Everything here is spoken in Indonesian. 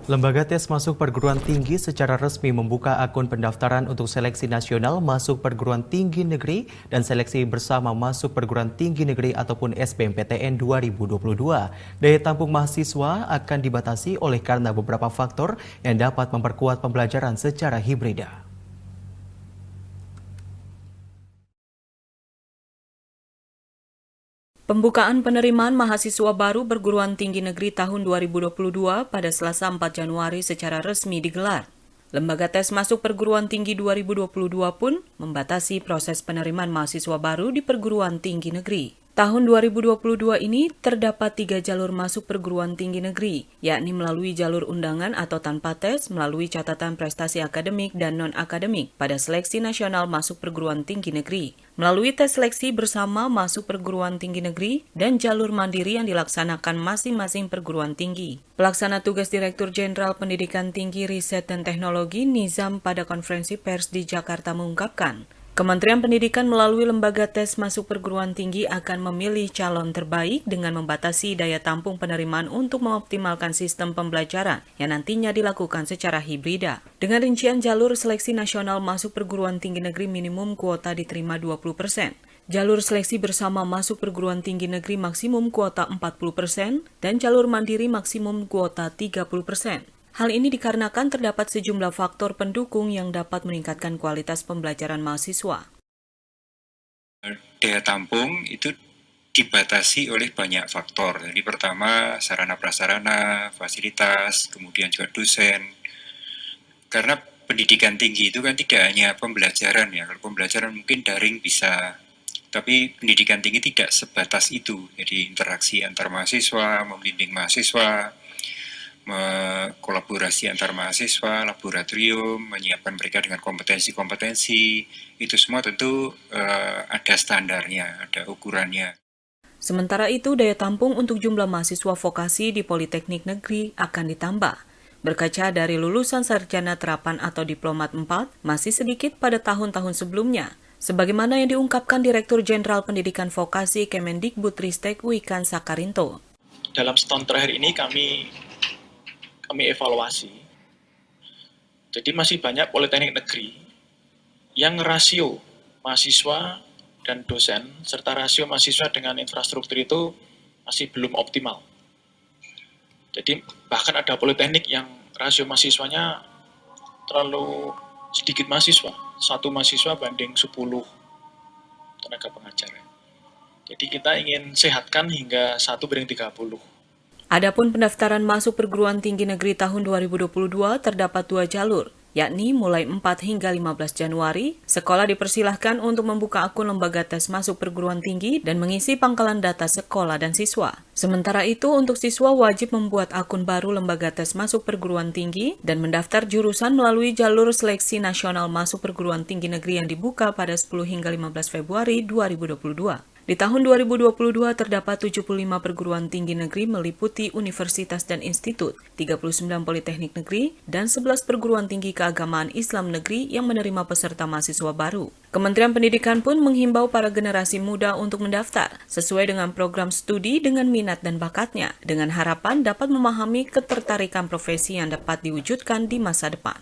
Lembaga tes masuk perguruan tinggi secara resmi membuka akun pendaftaran untuk seleksi nasional masuk perguruan tinggi negeri dan seleksi bersama masuk perguruan tinggi negeri ataupun SBMPTN 2022. Daya tampung mahasiswa akan dibatasi oleh karena beberapa faktor yang dapat memperkuat pembelajaran secara hibrida. Pembukaan penerimaan mahasiswa baru perguruan tinggi negeri tahun 2022 pada Selasa 4 Januari secara resmi digelar. Lembaga tes masuk perguruan tinggi 2022 pun membatasi proses penerimaan mahasiswa baru di perguruan tinggi negeri. Tahun 2022 ini terdapat 3 jalur masuk perguruan tinggi negeri, yakni melalui jalur undangan atau tanpa tes, melalui catatan prestasi akademik dan non-akademik pada seleksi nasional masuk perguruan tinggi negeri, melalui tes seleksi bersama masuk perguruan tinggi negeri, dan jalur mandiri yang dilaksanakan masing-masing perguruan tinggi. Pelaksana tugas Direktur Jenderal Pendidikan Tinggi, Riset, dan Teknologi Nizam pada konferensi pers di Jakarta mengungkapkan, Kementerian Pendidikan melalui lembaga tes masuk perguruan tinggi akan memilih calon terbaik dengan membatasi daya tampung penerimaan untuk mengoptimalkan sistem pembelajaran yang nantinya dilakukan secara hibrida. Dengan rincian jalur seleksi nasional masuk perguruan tinggi negeri minimum kuota diterima 20%. Jalur seleksi bersama masuk perguruan tinggi negeri maksimum kuota 40% dan jalur mandiri maksimum kuota 30%. Hal ini dikarenakan terdapat sejumlah faktor pendukung yang dapat meningkatkan kualitas pembelajaran mahasiswa. Daya tampung itu dibatasi oleh banyak faktor. Jadi pertama, sarana prasarana, fasilitas, kemudian juga dosen. Karena pendidikan tinggi itu kan tidak hanya pembelajaran ya. Kalau pembelajaran mungkin daring bisa, tapi pendidikan tinggi tidak sebatas itu. Jadi interaksi antar mahasiswa, membimbing mahasiswa, kolaborasi antar mahasiswa, laboratorium, menyiapkan mereka dengan kompetensi-kompetensi, itu semua tentu ada standarnya, ada ukurannya. Sementara itu, daya tampung untuk jumlah mahasiswa vokasi di Politeknik Negeri akan ditambah. Berkaca dari lulusan sarjana terapan atau diplomat 4, masih sedikit pada tahun-tahun sebelumnya. Sebagaimana yang diungkapkan Direktur Jenderal Pendidikan Vokasi Kemendikbudristek Wikan Sakarinto. Dalam setahun terakhir ini kami evaluasi. Jadi masih banyak politeknik negeri yang rasio mahasiswa dan dosen serta rasio mahasiswa dengan infrastruktur itu masih belum optimal. Jadi bahkan ada politeknik yang rasio mahasiswanya terlalu sedikit mahasiswa, 1 mahasiswa banding 10 tenaga pengajar. Jadi kita ingin sehatkan hingga 1:30. Adapun pendaftaran masuk perguruan tinggi negeri tahun 2022 terdapat 2 jalur, yakni mulai 4 hingga 15 Januari, sekolah dipersilahkan untuk membuka akun lembaga tes masuk perguruan tinggi dan mengisi pangkalan data sekolah dan siswa. Sementara itu, untuk siswa wajib membuat akun baru lembaga tes masuk perguruan tinggi dan mendaftar jurusan melalui jalur seleksi nasional masuk perguruan tinggi negeri yang dibuka pada 10 hingga 15 Februari 2022. Di tahun 2022 terdapat 75 perguruan tinggi negeri meliputi universitas dan institut, 39 politeknik negeri, dan 11 perguruan tinggi keagamaan Islam negeri yang menerima peserta mahasiswa baru. Kementerian Pendidikan pun menghimbau para generasi muda untuk mendaftar sesuai dengan program studi dengan minat dan bakatnya, dengan harapan dapat memahami ketertarikan profesi yang dapat diwujudkan di masa depan.